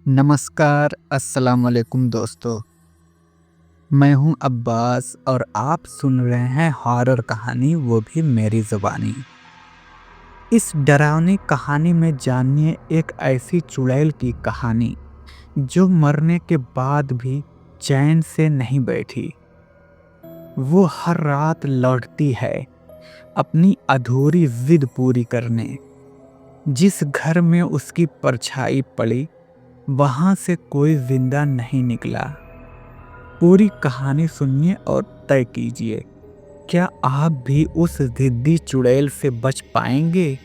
नमस्कार, अस्सलाम वालेकुम दोस्तों। मैं हूं अब्बास और आप सुन रहे हैं हॉरर कहानी, वो भी मेरी ज़ुबानी। इस डरावनी कहानी में जानिए एक ऐसी चुड़ैल की कहानी जो मरने के बाद भी चैन से नहीं बैठी। वो हर रात लौटती है अपनी अधूरी जिद पूरी करने। जिस घर में उसकी परछाई पड़ी वहां से कोई जिंदा नहीं निकला। पूरी कहानी सुनिए और तय कीजिए, क्या आप भी उस जिद्दी चुड़ैल से बच पाएंगे?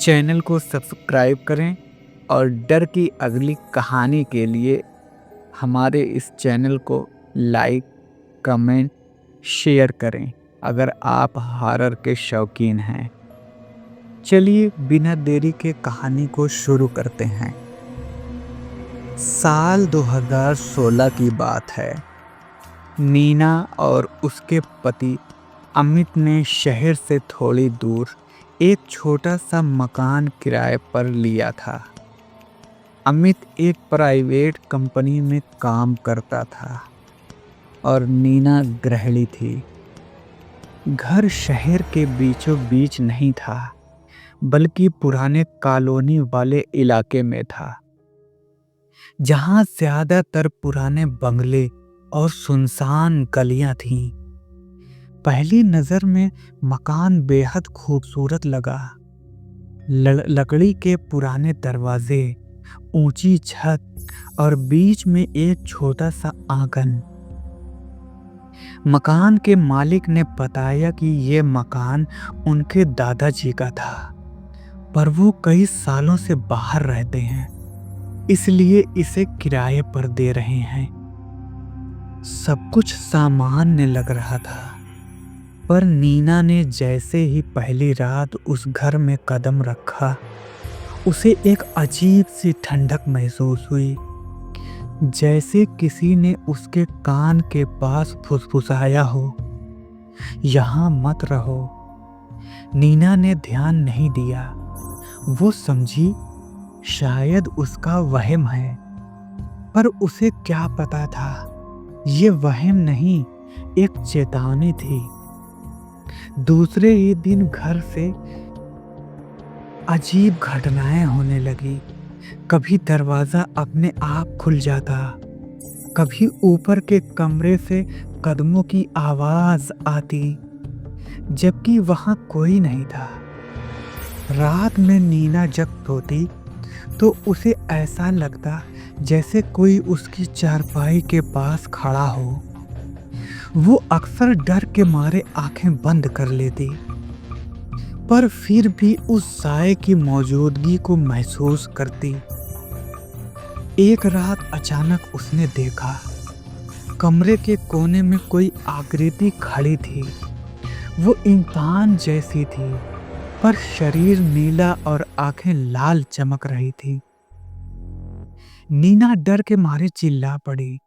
चैनल को सब्सक्राइब करें और डर की अगली कहानी के लिए हमारे इस चैनल को लाइक, कमेंट, शेयर करें अगर आप हॉरर के शौकीन हैं। चलिए बिना देरी के कहानी को शुरू करते हैं। साल 2016 की बात है। नीना और उसके पति अमित ने शहर से थोड़ी दूर एक छोटा सा मकान किराए पर लिया था। अमित एक प्राइवेट कंपनी में काम करता था और नीना गृहिणी थी। घर शहर के बीचों बीच नहीं था, बल्कि पुराने कॉलोनी वाले इलाके में था, जहां ज्यादातर पुराने बंगले और सुनसान गलियां थीं। पहली नजर में मकान बेहद खूबसूरत लगा। लकड़ी के पुराने दरवाजे, ऊंची छत और बीच में एक छोटा सा आंगन। मकान के मालिक ने बताया कि ये मकान उनके दादाजी का था, पर वो कई सालों से बाहर रहते हैं, इसलिए इसे किराए पर दे रहे हैं। सब कुछ सामान्य लग रहा था, पर नीना ने जैसे ही पहली रात उस घर में कदम रखा, उसे एक अजीब सी ठंडक महसूस हुई, जैसे किसी ने उसके कान के पास फुसफुसाया हो, यहाँ मत रहो। नीना ने ध्यान नहीं दिया। वो समझी शायद उसका वहम है, पर उसे क्या पता था, ये वहम नहीं, एक चेतावनी थी। दूसरे ही दिन घर से अजीब घटनाएं होने लगी। कभी दरवाजा अपने आप खुल जाता, कभी ऊपर के कमरे से कदमों की आवाज आती, जबकि वहां कोई नहीं था। रात में नीना जब सोती तो उसे ऐसा लगता जैसे कोई उसकी चारपाई के पास खड़ा हो। वो अक्सर डर के मारे आंखें बंद कर लेती, पर फिर भी उस साए की मौजूदगी को महसूस करती। एक रात अचानक उसने देखा, कमरे के कोने में कोई आकृति खड़ी थी। वो इंसान जैसी थी, पर शरीर नीला और आंखें लाल चमक रही थी। नीना डर के मारे चिल्ला पड़ी।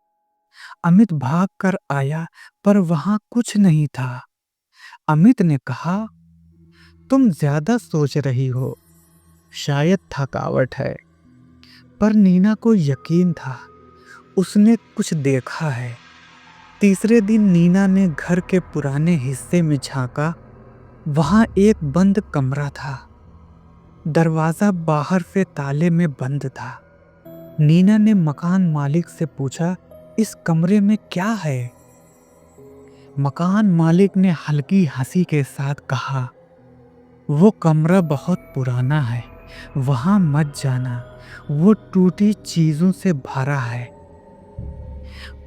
अमित भाग कर आया, पर वहां कुछ नहीं था। अमित ने कहा, तुम ज्यादा सोच रही हो, शायद थकावट है। पर नीना को यकीन था, उसने कुछ देखा है। तीसरे दिन नीना ने घर के पुराने हिस्से में झांका। वहां एक बंद कमरा था, दरवाजा बाहर से ताले में बंद था। नीना ने मकान मालिक से पूछा, इस कमरे में क्या है? मकान मालिक ने हल्की हंसी के साथ कहा, वो कमरा बहुत पुराना है, वहां मत जाना, वो टूटी चीजों से भरा है।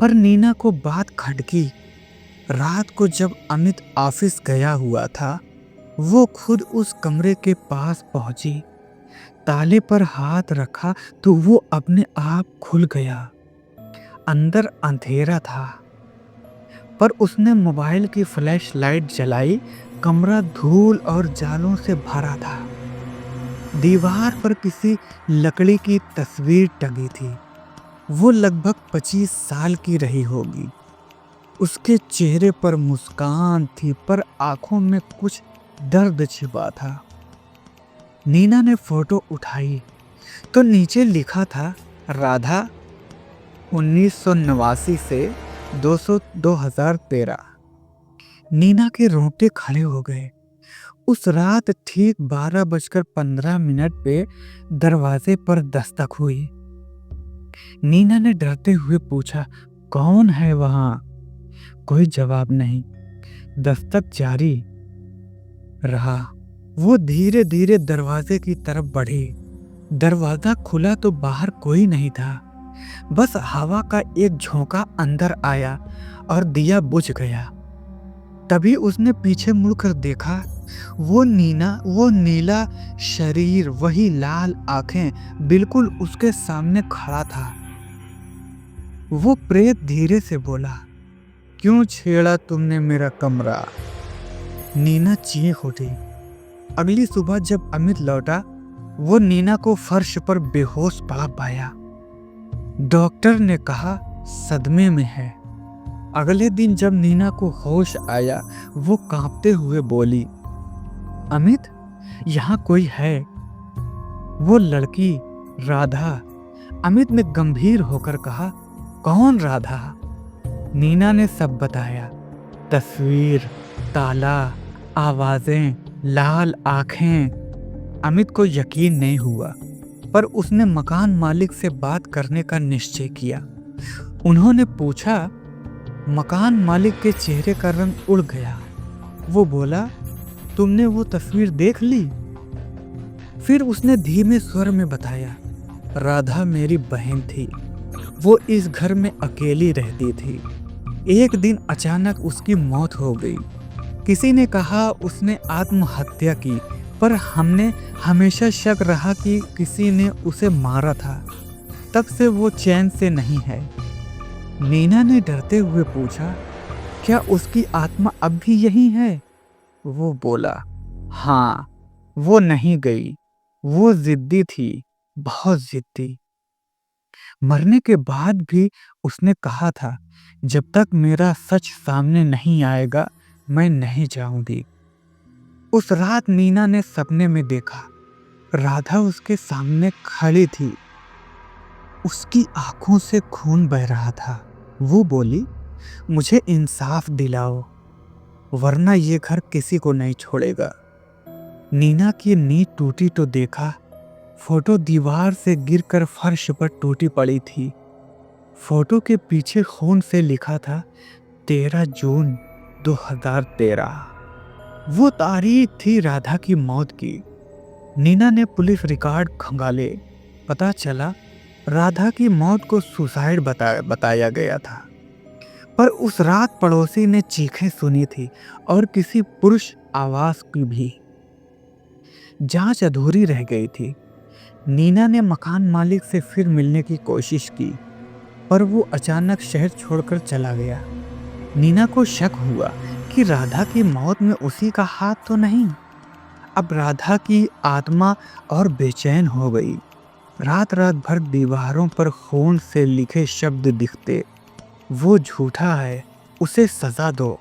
पर नीना को बात खटकी। रात को जब अमित ऑफिस गया हुआ था, वो खुद उस कमरे के पास पहुंची। ताले पर हाथ रखा तो वो अपने आप खुल गया। अंदर अंधेरा था, पर उसने मोबाइल की फ्लैश लाइट जलाई। कमरा धूल और जालों से भरा था। दीवार पर किसी लकड़ी की तस्वीर टंगी थी। वो लगभग 25 साल की रही होगी। उसके चेहरे पर मुस्कान थी, पर आंखों में कुछ दर्द छिपा था। नीना ने फोटो उठाई तो नीचे लिखा था, राधा 1989 से 2013। नीना के रोंगटे खड़े हो गए। उस रात ठीक 12:15 पे दरवाजे पर दस्तक हुई। नीना ने डरते हुए पूछा, कौन है वहां? कोई जवाब नहीं। दस्तक जारी रहा। वो धीरे धीरे दरवाजे की तरफ बढ़ी। दरवाजा खुला तो बाहर कोई नहीं था। बस हवा का एक झोंका अंदर आया और दिया बुझ गया। तभी उसने पीछे मुड़कर देखा। वो नीला शरीर, वही लाल आंखें बिल्कुल उसके सामने खड़ा था। वो प्रेत धीरे से बोला, क्यों छेड़ा तुमने मेरा कमरा? नीना चीख उठी। अगली सुबह जब अमित लौटा, वो नीना को फर्श पर बेहोश पड़ा पाया। डॉक्टर ने कहा सदमे में है। अगले दिन जब नीना को होश आया, वो कांपते हुए बोली, अमित, यहाँ कोई है? वो लड़की राधा। अमित ने गंभीर होकर कहा, कौन राधा? नीना ने सब बताया। तस्वीर, ताला, आवाजें, लाल आंखें। अमित को यकीन नहीं हुआ, पर उसने मकान मालिक से बात करने का निश्चय किया। उन्होंने पूछा। मकान मालिक के चेहरे का रंग उड़ गया। वो बोला, तुमने वो तस्वीर देख ली? फिर उसने धीमे स्वर में बताया, राधा मेरी बहन थी। वो इस घर में अकेली रहती थी। एक दिन अचानक उसकी मौत हो गई। किसी ने कहा उसने आत्महत्या की, पर हमने हमेशा शक रहा कि किसी ने उसे मारा था। तब से वो चैन से नहीं है। नीना ने डरते हुए पूछा, क्या उसकी आत्मा अब भी यही है? वो बोला, हाँ, वो नहीं गई। वो जिद्दी थी, बहुत जिद्दी। मरने के बाद भी उसने कहा था, जब तक मेरा सच सामने नहीं आएगा, मैं नहीं जाऊंगी। उस रात नीना ने सपने में देखा, राधा उसके सामने खड़ी थी। उसकी आंखों से खून बह रहा था। वो बोली, मुझे इंसाफ दिलाओ, वरना ये घर किसी को नहीं छोड़ेगा। नीना की नींद टूटी तो देखा, फोटो दीवार से गिरकर फर्श पर टूटी पड़ी थी। फोटो के पीछे खून से लिखा था 13 जून 2013। वो तारीख थी राधा की मौत की। नीना ने पुलिस रिकॉर्ड खंगाले। पता चला राधा की मौत को सुसाइड बताया गया था। पर उस रात पड़ोसी ने चीखें सुनी थी और किसी पुरुष आवाज की भी। जांच अधूरी रह गई थी। नीना ने मकान मालिक से फिर मिलने की कोशिश की, पर वो अचानक शहर छोड़कर चला गया। नीना को शक हुआ कि राधा की मौत में उसी का हाथ तो नहीं। अब राधा की आत्मा और बेचैन हो गई। रात रात भर दीवारों पर खून से लिखे शब्द दिखते, वो झूठा है, उसे सजा दो।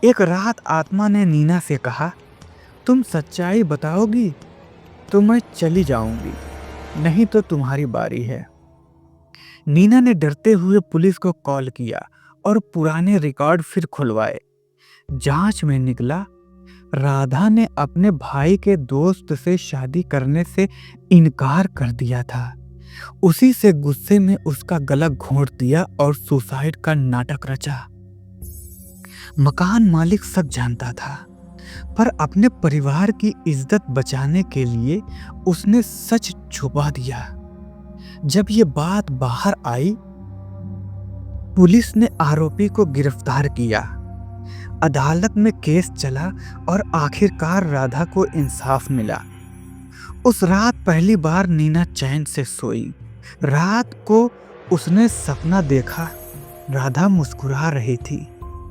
एक रात आत्मा ने नीना से कहा, तुम सच्चाई बताओगी तो मैं चली जाऊंगी, नहीं तो तुम्हारी बारी है। नीना ने डरते हुए पुलिस को कॉल किया और पुराने रिकॉर्ड फिर खुलवाए। जांच में निकला, राधा ने अपने भाई के दोस्त से शादी करने से इनकार कर दिया था। उसी से गुस्से में उसका गला घोंट दिया और सुसाइड का नाटक रचा। मकान मालिक सब जानता था, पर अपने परिवार की इज्जत बचाने के लिए उसने सच छुपा दिया। जब ये बात बाहर आई, पुलिस ने आरोपी को गिरफ्तार किया। अदालत में केस चला और आखिरकार राधा को इंसाफ मिला। उस रात पहली बार नीना चैन से सोई। रात को उसने सपना देखा, राधा मुस्कुरा रही थी,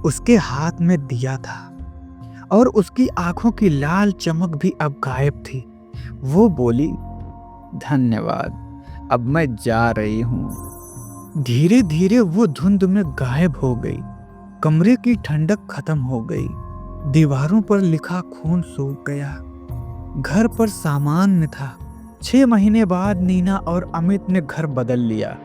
उसके हाथ में दिया था और उसकी आंखों की लाल चमक भी अब गायब थी। वो बोली, धन्यवाद, अब मैं जा रही हूँ। धीरे धीरे वो धुंध में गायब हो गई। कमरे की ठंडक खत्म हो गई। दीवारों पर लिखा खून सूख गया। घर पर सामान्य था, 6 महीने बाद नीना और अमित ने घर बदल लिया।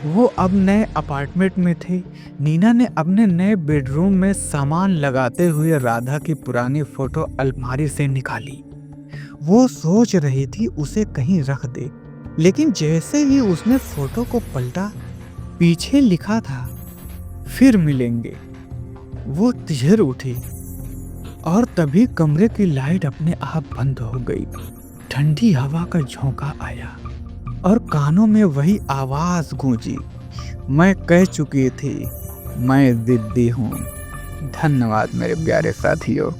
वो अब नए अपार्टमेंट में थे। नीना ने अपने नए बेडरूम में सामान लगाते हुए राधा की पुरानी फोटो अलमारी से निकाली। वो सोच रही थी उसे कहीं रख दे, लेकिन जैसे ही उसने फोटो को पलटा, पीछे लिखा था फिर मिलेंगे। वो तिहर उठी और तभी कमरे की लाइट अपने आप बंद हो गई। ठंडी हवा का झोंका आया और कानों में वही आवाज गूंजी, मैं कह चुकी थी मैं जिद्दी हूँ। धन्यवाद मेरे प्यारे साथियों।